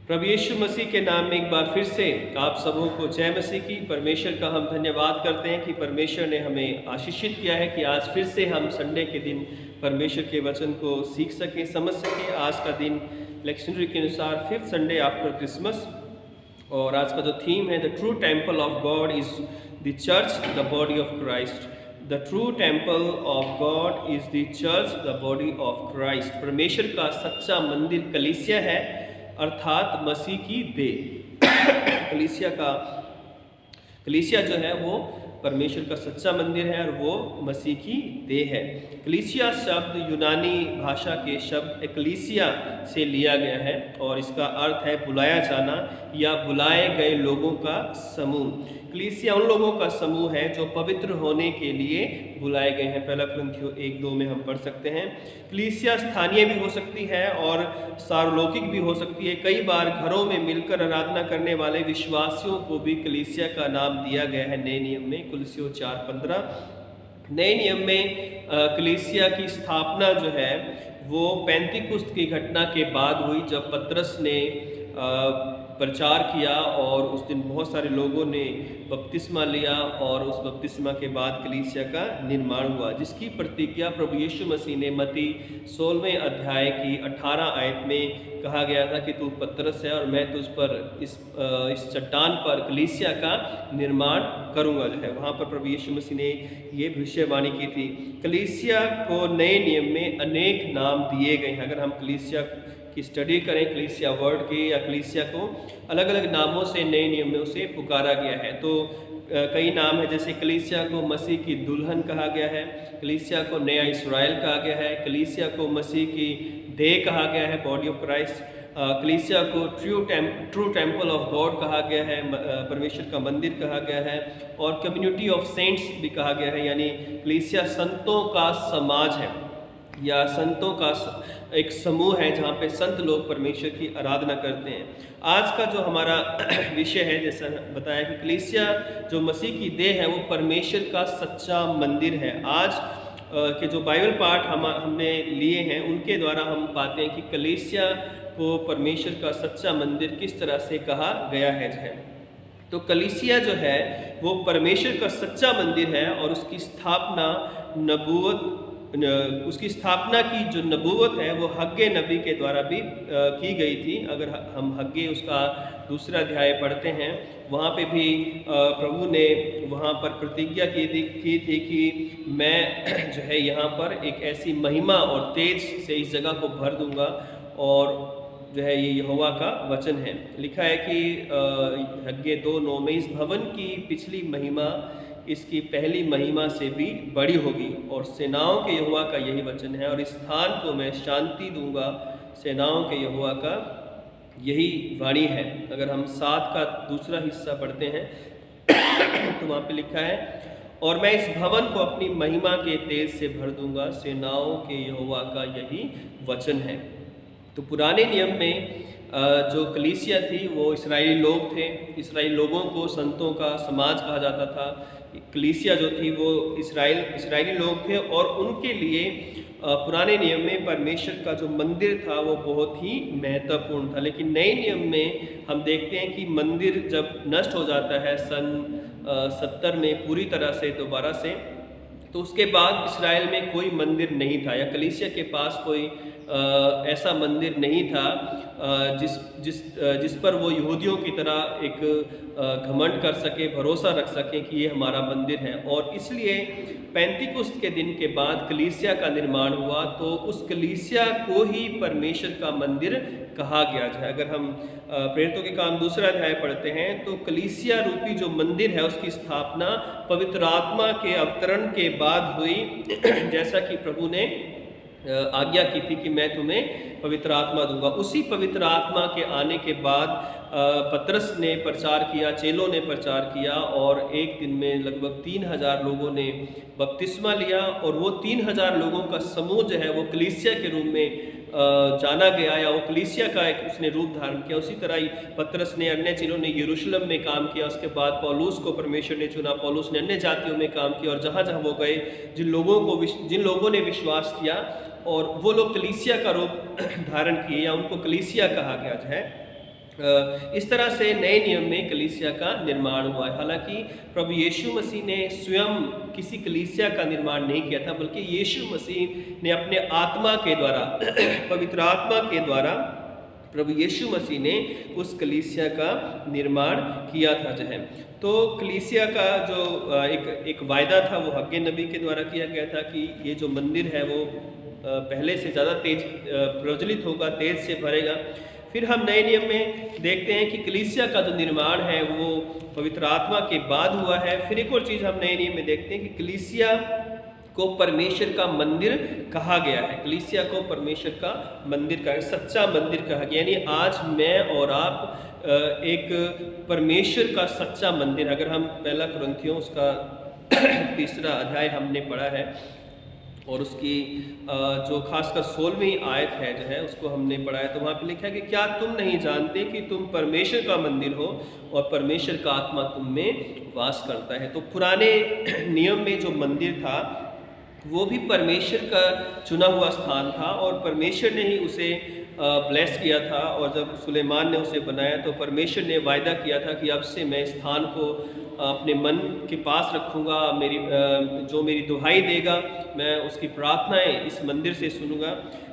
प्रभु यीशु मसीह के नाम में एक बार फिर से आप सबों को जय मसीह की। परमेश्वर का हम धन्यवाद करते हैं कि परमेश्वर ने हमें आशीषित किया है कि आज फिर से हम संडे के दिन परमेश्वर के वचन को सीख सकें, समझ सकें। आज का दिन लेक्शनरी के अनुसार 5th संडे आफ्टर क्रिसमस, और आज का जो थीम है the true temple of God is the church the body of Christ. The true temple of God is the church the body of Christ. परमेश्वर का सच्चा मंदिर कलीसिया है, अर्थात मसीह की देह। कलीसिया जो है वो परमेश्वर का सच्चा मंदिर है और वो मसीह की देह है। कलीसिया शब्द यूनानी भाषा के शब्द एक्लीसिया से लिया गया है और इसका अर्थ है बुलाया जाना या बुलाए गए लोगों का समूह। कलीसिया उन लोगों का समूह है जो पवित्र होने के लिए बुलाए गए हैं। पहला कुरिन्थियों 1:2 में हम पढ़ सकते हैं। कलीसिया स्थानीय भी हो सकती है और सार्वलौकिक भी हो सकती है। कई बार घरों में मिलकर आराधना करने वाले विश्वासियों को भी कलीसिया का नाम दिया गया है नए नियम में, कुलसियों 4:15। नए नियम में कलीसिया की स्थापना जो है वो पेंतीकुस्त की घटना के बाद हुई, जब पतरस ने प्रचार किया और उस दिन बहुत सारे लोगों ने बपतिस्मा लिया और उस बपतिस्मा के बाद कलीसिया का निर्माण हुआ, जिसकी प्रतिज्ञा प्रभु यीशु मसीह ने मत्ती 16वें अध्याय की 18 आयत में कहा गया था कि तू पतरस है और मैं तुझ पर इस चट्टान पर कलीसिया का निर्माण करूंगा। जो है वहाँ पर प्रभु यीशु मसीह ने ये भविष्यवाणी की थी। कलीसिया को नए नियम में अनेक नाम दिए गए हैं। अगर हम कलीसिया की स्टडी करें, कलीसिया वर्ड के या कलीसिया को अलग अलग नामों से नए नियम में उसे पुकारा गया है। तो कई नाम है, जैसे कलीसिया को मसीह की दुल्हन कहा गया है, कलीसिया को नया इस्राएल कहा गया है, कलीसिया को मसीह की देह कहा गया है, बॉडी ऑफ क्राइस्ट। कलीसिया को ट्रू टेम्पल ऑफ गॉड कहा गया है, परमेश्वर का मंदिर कहा गया है, और कम्युनिटी ऑफ सेंट्स भी कहा गया है, यानी कलीसिया संतों का समाज है या संतों का एक समूह है जहाँ पे संत लोग परमेश्वर की आराधना करते हैं। आज का जो हमारा विषय है, जैसा बताया कि कलीसिया जो मसीह की देह है वो परमेश्वर का सच्चा मंदिर है। आज के जो बाइबल पाठ हमने लिए हैं उनके द्वारा हम पाते हैं कि कलीसिया को परमेश्वर का सच्चा मंदिर किस तरह से कहा गया है। तो कलीसिया जो है वो परमेश्वर का सच्चा मंदिर है और उसकी स्थापना की जो नबूवत है वो हग्गे नबी के द्वारा भी की गई थी। अगर हम हग्गे उसका 2 अध्याय पढ़ते हैं, वहाँ पे भी प्रभु ने वहाँ पर प्रतिज्ञा की थी कि मैं जो है यहाँ पर एक ऐसी महिमा और तेज से इस जगह को भर दूंगा, और जो है ये यहोवा का वचन है। लिखा है कि हग्गे 2:9 में इस भवन की पिछली महिमा इसकी पहली महिमा से भी बड़ी होगी, और सेनाओं के यहोवा का यही वचन है, और इस स्थान को मैं शांति दूंगा, सेनाओं के यहोवा का यही वाणी है। अगर हम 7 का दूसरा हिस्सा पढ़ते हैं तो वहाँ पे लिखा है, और मैं इस भवन को अपनी महिमा के तेज से भर दूंगा, सेनाओं के यहोवा का यही वचन है। तो पुराने नियम में जो कलीसिया थी वो इस्राएली लोग थे। इस्राएली लोगों को संतों का समाज कहा जाता था। कलीसिया जो थी वो इस्राएली लोग थे, और उनके लिए पुराने नियम में परमेश्वर का जो मंदिर था वो बहुत ही महत्वपूर्ण था। लेकिन नए नियम में हम देखते हैं कि मंदिर जब नष्ट हो जाता है सन 70 में पूरी तरह से दोबारा से, तो उसके बाद इस्राएल में कोई मंदिर नहीं था, या कलीसिया के पास कोई ऐसा मंदिर नहीं था जिस पर वो यहूदियों की तरह एक घमंड कर सके, भरोसा रख सके कि ये हमारा मंदिर है। और इसलिए पेंतीकुस्त के दिन के बाद कलीसिया का निर्माण हुआ, तो उस कलीसिया को ही परमेश्वर का मंदिर कहा गया है। अगर हम प्रेरितों के काम 2 अध्याय पढ़ते हैं तो कलीसिया रूपी जो मंदिर है उसकी स्थापना पवित्र आत्मा के अवतरण के बाद हुई, जैसा कि प्रभु ने आज्ञा की थी कि मैं तुम्हें पवित्र आत्मा दूंगा। उसी पवित्र आत्मा के आने के बाद पतरस ने प्रचार किया, चेलों ने प्रचार किया, और एक दिन में लगभग 3000 लोगों ने बपतिस्मा लिया, और वो 3000 लोगों का समूह जो है वो कलीसिया के रूप में जाना गया, या वो कलीसिया का एक उसने रूप धारण किया। उसी तरह ही पतरस ने, अन्य चेलों ने यरूशलेम में काम किया। उसके बाद पौलुस को परमेश्वर ने चुना, पौलुस ने अन्य जातियों में काम किया, और जहाँ जहाँ वो गए जिन लोगों ने विश्वास किया और वो लोग कलीसिया का रूप धारण किए, या उनको कलीसिया कहा गया है। इस तरह से नए नियम में कलीसिया का निर्माण हुआ है। हालांकि प्रभु यीशु मसीह ने स्वयं किसी कलीसिया का निर्माण नहीं किया था, बल्कि यीशु मसीह ने अपने आत्मा के द्वारा पवित्र आत्मा के द्वारा प्रभु यीशु मसीह ने उस कलीसिया का निर्माण किया था जो है। तो कलीसिया का जो एक वायदा था वो हग्गे नबी के द्वारा किया गया था कि ये जो मंदिर है वो पहले से ज़्यादा तेज प्रज्वलित होगा, तेज से भरेगा। फिर हम नए नियम में देखते हैं कि कलीसिया का जो निर्माण है वो पवित्र आत्मा के बाद हुआ है। फिर एक और चीज़ हम नए नियम में देखते हैं कि कलीसिया को परमेश्वर का मंदिर कहा गया है। कलीसिया को परमेश्वर का मंदिर कहा, सच्चा मंदिर कहा गया। यानी आज मैं और आप एक परमेश्वर का सच्चा मंदिर, अगर हम पहला कुरिन्थियों उसका 3रा अध्याय हमने पढ़ा है और उसकी जो खासकर 16वीं आयत है जो है उसको हमने पढ़ा है, तो वहाँ पे लिखा है कि क्या तुम नहीं जानते कि तुम परमेश्वर का मंदिर हो और परमेश्वर का आत्मा तुम में वास करता है। तो पुराने नियम में जो मंदिर था वो भी परमेश्वर का चुना हुआ स्थान था और परमेश्वर ने ही उसे ब्लेस किया था। और जब सुलेमान ने उसे बनाया तो परमेश्वर ने वायदा किया था कि अब से मैं स्थान को अपने मन के पास रखूँगा, जो मेरी दुहाई देगा मैं उसकी प्रार्थनाएं इस मंदिर से सुनूंगा।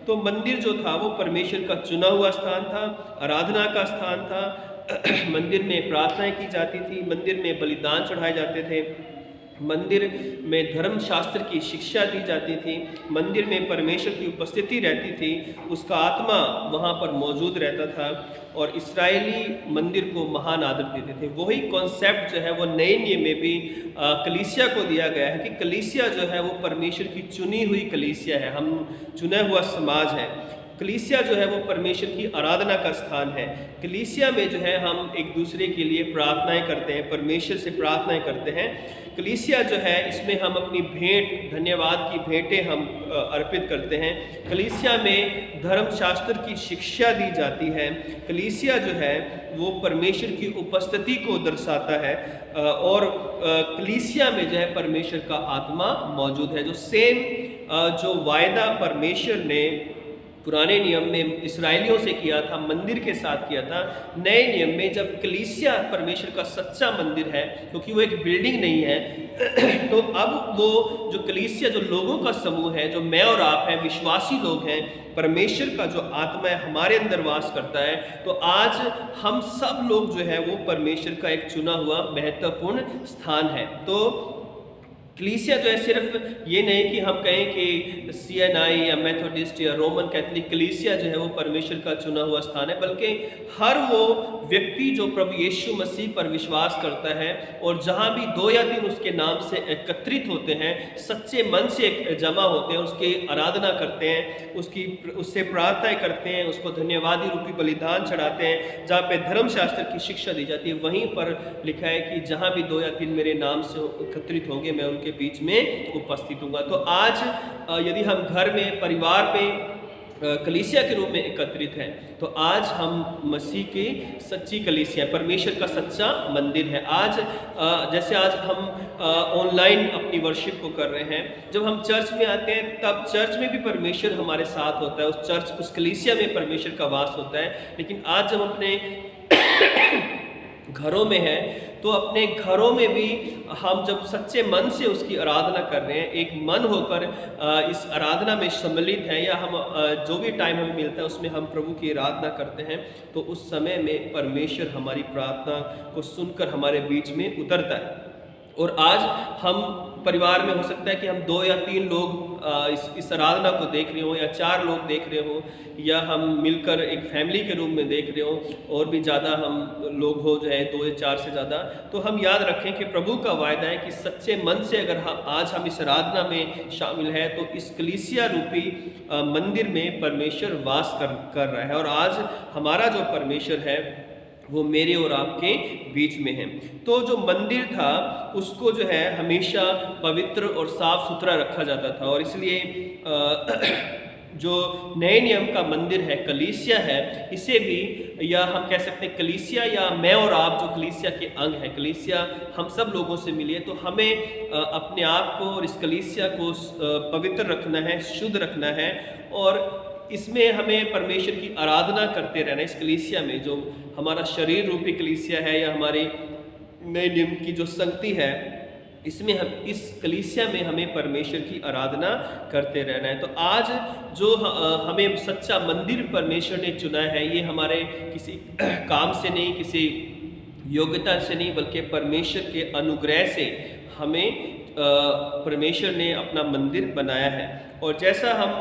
तो मंदिर जो था वो परमेश्वर का चुना हुआ स्थान था, आराधना का स्थान था। मंदिर में प्रार्थनाएं की जाती थी, मंदिर में बलिदान चढ़ाए जाते थे, मंदिर में धर्मशास्त्र की शिक्षा दी जाती थी, मंदिर में परमेश्वर की उपस्थिति रहती थी, उसका आत्मा वहाँ पर मौजूद रहता था और इस्राएली मंदिर को महान आदर देते थे। वही कॉन्सेप्ट जो है वो नए नियम में भी कलीसिया को दिया गया है कि कलीसिया जो है वो परमेश्वर की चुनी हुई कलीसिया है, हम चुना हुआ समाज है। कलीसिया जो है वो परमेश्वर की आराधना का स्थान है। कलीसिया में जो है हम एक दूसरे के लिए प्रार्थनाएं करते हैं, परमेश्वर से प्रार्थनाएं करते हैं। कलीसिया जो है इसमें हम अपनी भेंट, धन्यवाद की भेंटें हम अर्पित करते हैं। कलीसिया में धर्मशास्त्र की शिक्षा दी जाती है। कलीसिया जो है वो परमेश्वर की उपस्थिति को दर्शाता है और कलीसिया में जो है परमेश्वर का आत्मा मौजूद है। जो सेम जो वायदा परमेश्वर ने पुराने नियम में इस्राएलियों से किया था, मंदिर के साथ किया था, नए नियम में जब कलीसिया परमेश्वर का सच्चा मंदिर है, क्योंकि वो एक बिल्डिंग नहीं है, तो अब वो जो कलीसिया, जो लोगों का समूह है, जो मैं और आप हैं, विश्वासी लोग हैं, परमेश्वर का जो आत्मा है हमारे अंदर वास करता है, तो आज हम सब लोग जो है वो परमेश्वर का एक चुना हुआ महत्वपूर्ण स्थान है। तो कलीसिया जो है सिर्फ ये नहीं कि हम कहें कि CNI या मेथोडिस्ट या रोमन कैथोलिक कलीसिया जो है वो परमेश्वर का चुना हुआ स्थान है, बल्कि हर वो व्यक्ति जो प्रभु यीशु मसीह पर विश्वास करता है और जहाँ भी 2 या 3 उसके नाम से एकत्रित होते हैं, सच्चे मन से जमा होते हैं, उसकी आराधना करते हैं, उससे प्रार्थनाएं करते हैं, उसको धन्यवादी रूपी बलिदान चढ़ाते हैं, जहाँ पे धर्मशास्त्र की शिक्षा दी जाती है, वहीं पर लिखा है कि जहाँ भी 2 या 3 मेरे नाम से एकत्रित होंगे मैं के बीच में उपस्थित हूँगा। तो आज यदि हम घर में, परिवार में कलीसिया के रूप में एकत्रित हैं, तो आज हम मसीह की सच्ची कलीसिया, परमेश्वर का सच्चा मंदिर है। आज जैसे आज हम ऑनलाइन अपनी वर्शिप को कर रहे हैं, जब हम चर्च में आते हैं तब चर्च में भी परमेश्वर हमारे साथ होता है, उस चर्च, उस कलीसिया में परमेश्वर का वास होता है। लेकिन आज जब अपने घरों में है तो अपने घरों में भी हम जब सच्चे मन से उसकी आराधना कर रहे हैं, एक मन होकर इस आराधना में सम्मिलित है, या हम जो भी टाइम हमें मिलता है उसमें हम प्रभु की आराधना करते हैं, तो उस समय में परमेश्वर हमारी प्रार्थना को सुनकर हमारे बीच में उतरता है। और आज हम परिवार में हो सकता है कि हम 2 या 3 लोग इस आराधना को देख रहे हो, या 4 लोग देख रहे हो, या हम मिलकर एक फैमिली के रूप में देख रहे हो, और भी ज़्यादा हम लोग हो जो है 2 या 4 से ज़्यादा। तो हम याद रखें कि प्रभु का वायदा है कि सच्चे मन से अगर आज हम इस आराधना में शामिल है तो इस कलीसिया रूपी मंदिर में परमेश्वर वास कर रहा है। और आज हमारा जो परमेश्वर है वो मेरे और आपके बीच में है। तो जो मंदिर था उसको जो है हमेशा पवित्र और साफ सुथरा रखा जाता था, और इसलिए जो नए नियम का मंदिर है, कलीसिया है, इसे भी, या हम कह सकते हैं कलीसिया, या मैं और आप जो कलीसिया के अंग हैं, कलीसिया हम सब लोगों से मिली है, तो हमें अपने आप को और इस कलीसिया को पवित्र रखना है, शुद्ध रखना है, और इसमें हमें परमेश्वर की आराधना करते रहना। इस कलीसिया में जो हमारा शरीर रूपी कलीसिया है या हमारी नए नियम की जो संगति है, इसमें हम इस कलीसिया में हमें परमेश्वर की आराधना करते रहना है। तो आज जो हमें सच्चा मंदिर परमेश्वर ने चुना है, ये हमारे किसी काम से नहीं, किसी योग्यता से नहीं, बल्कि परमेश्वर के अनुग्रह से हमें परमेश्वर ने अपना मंदिर बनाया है। और जैसा हम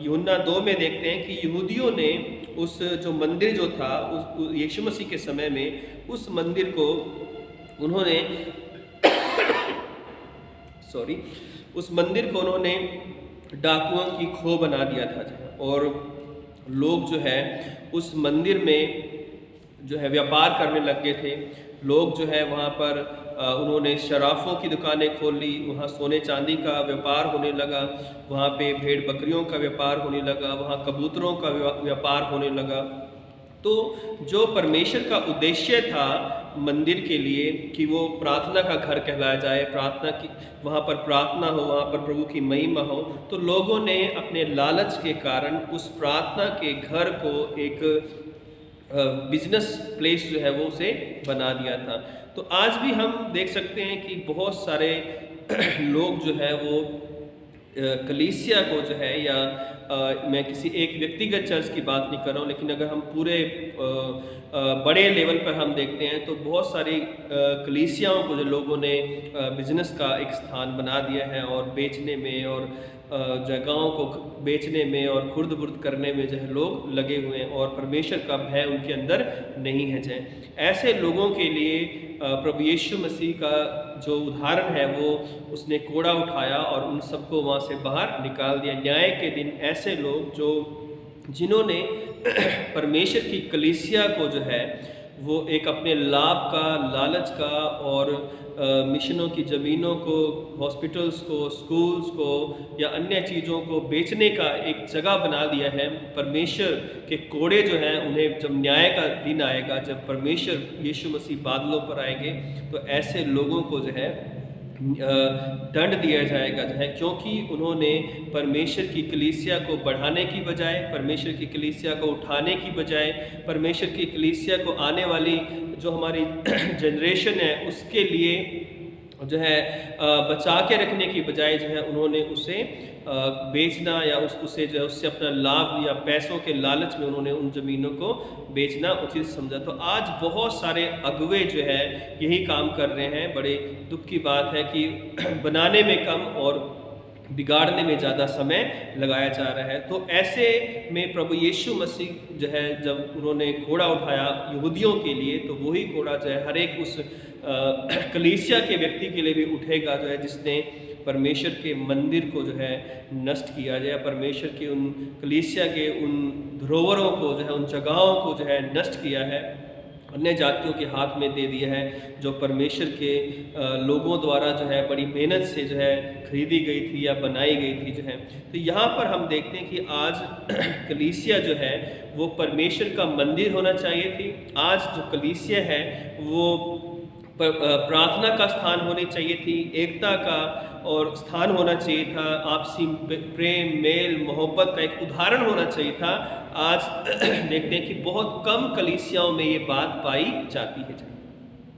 यूहन्ना 2 में देखते हैं कि यहूदियों ने उस जो मंदिर जो था उस यीशु मसीह के समय में उस मंदिर को उन्होंने उस मंदिर को उन्होंने डाकुओं की खो बना दिया था। और लोग जो है उस मंदिर में जो है व्यापार करने लग गए थे। लोग जो है वहाँ पर उन्होंने शराफों की दुकानें खोल ली, वहाँ सोने चांदी का व्यापार होने लगा, वहाँ पे भेड़ बकरियों का व्यापार होने लगा, वहाँ कबूतरों का व्यापार होने लगा। तो जो परमेश्वर का उद्देश्य था मंदिर के लिए कि वो प्रार्थना का घर कहलाया जाए, प्रार्थना की वहाँ पर प्रार्थना हो, वहाँ पर प्रभु की महिमा हो, तो लोगों ने अपने लालच के कारण उस प्रार्थना के घर को एक बिजनेस प्लेस जो है वो उसे बना दिया था। तो आज भी हम देख सकते हैं कि बहुत सारे लोग जो है वो कलीसिया को जो है या मैं किसी एक व्यक्तिगत चर्च की बात नहीं कर रहा हूँ, लेकिन अगर हम पूरे बड़े लेवल पर हम देखते हैं तो बहुत सारी कलीसियाओं को जो लोगों ने बिजनेस का एक स्थान बना दिया है और बेचने में और जगहों को बेचने में और खुर्द बुर्द करने में जो है लोग लगे हुए हैं और परमेश्वर का भय उनके अंदर नहीं है। जो ऐसे लोगों के लिए प्रभु यीशु मसीह का जो उदाहरण है वो उसने कोड़ा उठाया और उन सबको वहाँ से बाहर निकाल दिया। न्याय के दिन ऐसे लोग जिन्होंने परमेश्वर की कलीसिया को जो है वो एक अपने लाभ का, लालच का और मिशनों की ज़मीनों को, हॉस्पिटल्स को, स्कूल्स को या अन्य चीज़ों को बेचने का एक जगह बना दिया है। परमेश्वर के कोड़े जो हैं उन्हें जब न्याय का दिन आएगा, जब परमेश्वर यीशु मसीह बादलों पर आएंगे, तो ऐसे लोगों को जो है दंड दिया जाएगा जो है, क्योंकि उन्होंने परमेश्वर की कलीसिया को बढ़ाने की बजाय, परमेश्वर की कलीसिया को उठाने की बजाय, परमेश्वर की कलीसिया को आने वाली जो हमारी जनरेशन है उसके लिए जो है बचा के रखने की बजाय जो है उन्होंने उसे बेचना या उसे जो है उससे अपना लाभ या पैसों के लालच में उन्होंने उन ज़मीनों को बेचना उचित समझा। तो आज बहुत सारे अगुवे जो है यही काम कर रहे हैं। बड़े दुख की बात है कि बनाने में कम और बिगाड़ने में ज़्यादा समय लगाया जा रहा है। तो ऐसे में प्रभु यीशु मसीह जो है जब उन्होंने घोड़ा उठाया यहूदियों के लिए, तो वही घोड़ा जो है हर एक उस कलीसिया के व्यक्ति के लिए भी उठेगा जो है जिसने परमेश्वर के मंदिर को जो है नष्ट किया जाए, परमेश्वर के उन कलीसिया के उन धरोहरों को जो है, उन जगहों को जो है नष्ट किया है, अन्य जातियों के हाथ में दे दिया है, जो परमेश्वर के लोगों द्वारा जो है बड़ी मेहनत से जो है खरीदी गई थी या बनाई गई थी जो है। तो यहाँ पर हम देखते हैं कि आज कलीसिया जो है वो परमेश्वर का मंदिर होना चाहिए थी। आज जो कलीसिया है वो प्रार्थना का स्थान होनी चाहिए थी, एकता का और स्थान होना चाहिए था, आपसी प्रेम, मेल, मोहब्बत का एक उदाहरण होना चाहिए था। आज देखते हैं कि बहुत कम कलीसियाओं में ये बात पाई जाती है।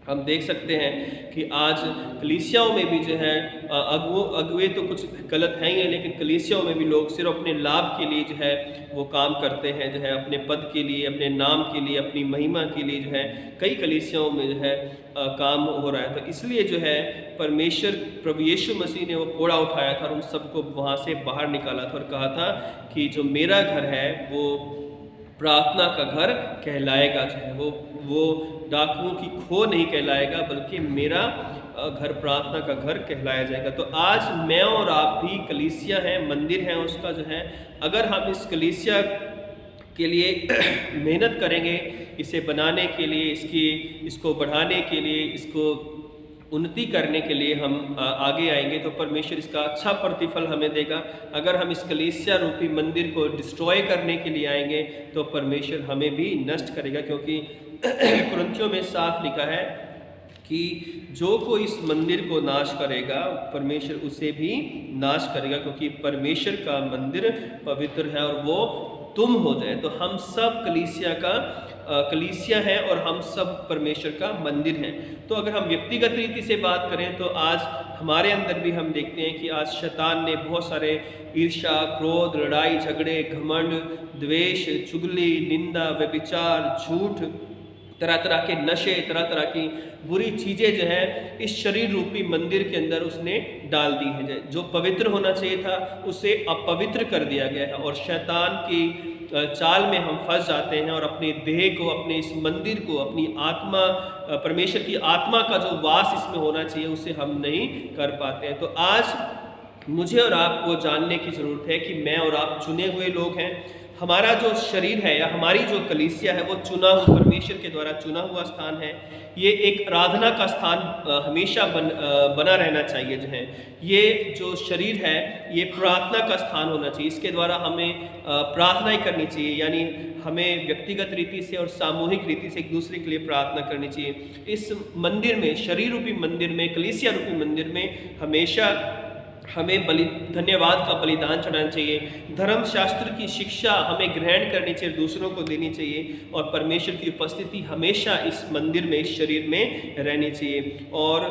हम देख सकते हैं कि आज कलीसियाओं में भी जो है अगुवे तो कुछ गलत हैं ही, लेकिन कलीसियाओं में भी लोग सिर्फ अपने लाभ के लिए जो है वो काम करते हैं, जो है अपने पद के लिए, अपने नाम के लिए, अपनी महिमा के लिए जो है कई कलीसियाओं में जो है काम हो रहा है। तो इसलिए जो है परमेश्वर प्रभु यीशु मसीह ने वो कोड़ा उठाया था और उन सबको वहाँ से बाहर निकाला था और कहा था कि जो मेरा घर है वो प्रार्थना का घर कहलाएगा, जो है वो डाकुओं की खो नहीं कहलाएगा, बल्कि मेरा घर प्रार्थना का घर कहलाया जाएगा। तो आज मैं और आप भी कलीसिया हैं, मंदिर हैं उसका जो है, अगर हम इस कलीसिया के लिए मेहनत करेंगे, इसे बनाने के लिए, इसको बढ़ाने के लिए, इसको उन्नति करने के लिए हम आगे आएंगे, तो परमेश्वर इसका अच्छा प्रतिफल हमें देगा। अगर हम इस कलीसिया रूपी मंदिर को डिस्ट्रॉय करने के लिए आएंगे तो परमेश्वर हमें भी नष्ट करेगा, क्योंकि कुरिन्थियों में साफ लिखा है कि जो कोई इस मंदिर को नाश करेगा परमेश्वर उसे भी नाश करेगा, क्योंकि परमेश्वर का मंदिर पवित्र है और वो तुम हो जाए। तो हम सब कलीसिया है और हम सब परमेश्वर का मंदिर हैं। तो अगर हम व्यक्तिगत रीति से बात करें तो आज हमारे अंदर भी हम देखते हैं कि आज शैतान ने बहुत सारे ईर्ष्या, क्रोध, लड़ाई झगड़े, घमंड, द्वेष, चुगली, निंदा, व्यभिचार, झूठ, तरह तरह के नशे, तरह तरह की बुरी चीज़ें जो है इस शरीर रूपी मंदिर के अंदर उसने डाल दी है। जो पवित्र होना चाहिए था उसे अपवित्र कर दिया गया है और शैतान की चाल में हम फंस जाते हैं और अपने देह को, अपने इस मंदिर को, अपनी आत्मा, परमेश्वर की आत्मा का जो वास इसमें होना चाहिए उसे हम नहीं कर पाते हैं। तो आज मुझे और आपको जानने की ज़रूरत है कि मैं और आप चुने हुए लोग हैं। हमारा जो शरीर है या हमारी जो कलीसिया है वो चुना हुआ, परमेश्वर के द्वारा चुना हुआ स्थान है। ये एक आराधना का स्थान हमेशा बना रहना चाहिए। जो है ये जो शरीर है ये प्रार्थना का स्थान होना चाहिए। इसके द्वारा हमें प्रार्थनाएं करनी चाहिए, यानी हमें व्यक्तिगत रीति से और सामूहिक रीति से एक दूसरे के लिए प्रार्थना करनी चाहिए। इस मंदिर में, शरीर रूपी मंदिर में, कलीसिया रूपी मंदिर में हमेशा हमें धन्यवाद का बलिदान चढ़ाना चाहिए। धर्मशास्त्र की शिक्षा हमें ग्रहण करनी चाहिए, दूसरों को देनी चाहिए और परमेश्वर की उपस्थिति हमेशा इस मंदिर में, इस शरीर में रहनी चाहिए। और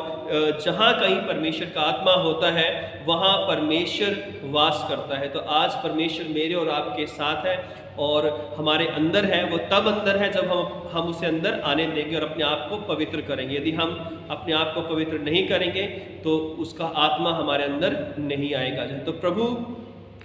जहाँ कहीं परमेश्वर का आत्मा होता है वहाँ परमेश्वर वास करता है। तो आज परमेश्वर मेरे और आपके साथ है और हमारे अंदर है। वो तब अंदर है जब हम उसे अंदर आने देंगे और अपने आप को पवित्र करेंगे। यदि हम अपने आप को पवित्र नहीं करेंगे तो उसका आत्मा हमारे अंदर नहीं आएगा। तो प्रभु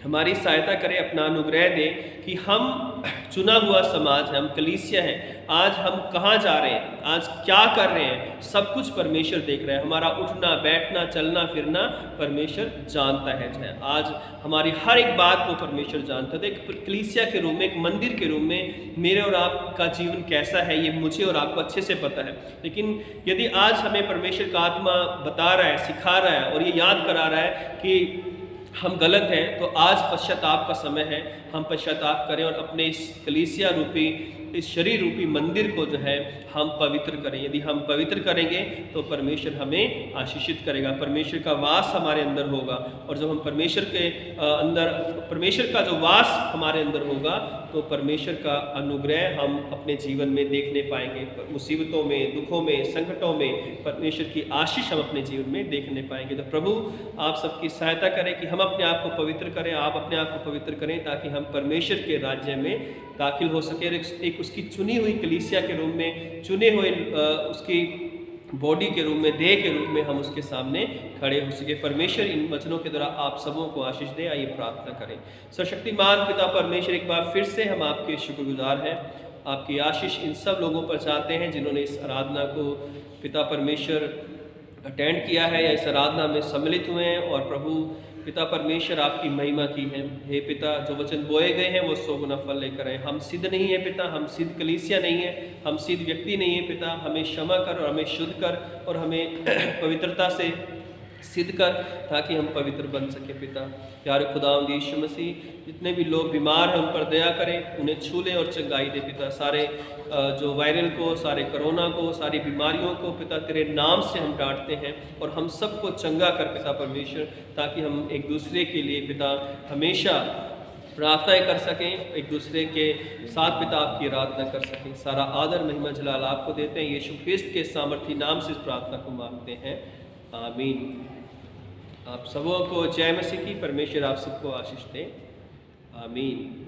हमारी सहायता करे, अपना अनुग्रह दे कि हम चुना हुआ समाज है, हम कलीसिया हैं। आज हम कहाँ जा रहे हैं, आज क्या कर रहे हैं, सब कुछ परमेश्वर देख रहा है। हमारा उठना, बैठना, चलना फिरना परमेश्वर जानता है। आज हमारी हर एक बात को परमेश्वर जानता है। तो एक कलीसिया के रूप में, एक मंदिर के रूप में मेरे और आपका जीवन कैसा है ये मुझे और आपको अच्छे से पता है। लेकिन यदि आज हमें परमेश्वर का आत्मा बता रहा है, सिखा रहा है और ये याद करा रहा है कि हम गलत हैं, तो आज पश्चाताप का समय है। हम पश्चाताप करें और अपने इस कलीसिया रूपी, इस शरीर रूपी मंदिर को जो है हम पवित्र करें। यदि हम पवित्र करेंगे तो परमेश्वर हमें आशीषित करेगा, परमेश्वर का वास हमारे अंदर होगा। और जब हम परमेश्वर के अंदर, परमेश्वर का जो वास हमारे अंदर होगा तो परमेश्वर का अनुग्रह हम अपने जीवन में देखने पाएंगे। मुसीबतों में, दुखों में, संकटों में परमेश्वर की आशीष हम अपने जीवन में देखने पाएंगे। तो प्रभु आप सबकी सहायता करें कि हम अपने आप को पवित्र करें, आप अपने आप को पवित्र करें, ताकि हम परमेश्वर के राज्य में दाखिल हो सके और एक उसकी चुनी हुई कलीसिया के रूप में, चुने हुए उसकी बॉडी के रूप में, देह के रूप में हम उसके सामने खड़े हो सके। परमेश्वर इन वचनों के द्वारा आप सबों को आशीष दे। आइए प्रार्थना करें। सर्वशक्तिमान पिता परमेश्वर, एक बार फिर से हम आपके शुक्रगुजार हैं। आपकी आशीष इन सब लोगों पर चाहते हैं जिन्होंने इस आराधना को पिता परमेश्वर अटेंड किया है या इस आराधना में सम्मिलित हुए हैं। और प्रभु पिता परमेश्वर आपकी महिमा की है। हे पिता, जो वचन बोए गए हैं वो 100 गुना फल लेकर आए। हम सिद्ध नहीं है पिता, हम सिद्ध कलीसिया नहीं है, हम सिद्ध व्यक्ति नहीं है पिता। हमें क्षमा कर और हमें शुद्ध कर और हमें पवित्रता से सिद्ध कर, ताकि हम पवित्र बन सके पिता। प्यारे खुदावंद यीशु मसीह, जितने भी लोग बीमार हैं उन पर दया करें, उन्हें छू ले और चंगाई दे पिता। सारे जो वायरल को, सारे कोरोना को, सारी बीमारियों को पिता तेरे नाम से हम डांटते हैं और हम सबको चंगा कर पिता परमेश्वर, ताकि हम एक दूसरे के लिए पिता हमेशा प्रार्थनाएं कर सकें, एक दूसरे के साथ पिता आपकी आराधना कर सकें। सारा आदर महिमा जलाल आपको देते हैं। यीशु ख्रिस्त के सामर्थी नाम से इस प्रार्थना को मांगते हैं, आमीन। आप सबों को जय मसीह की। परमेश्वर आप सबको आशीष दे, आमीन।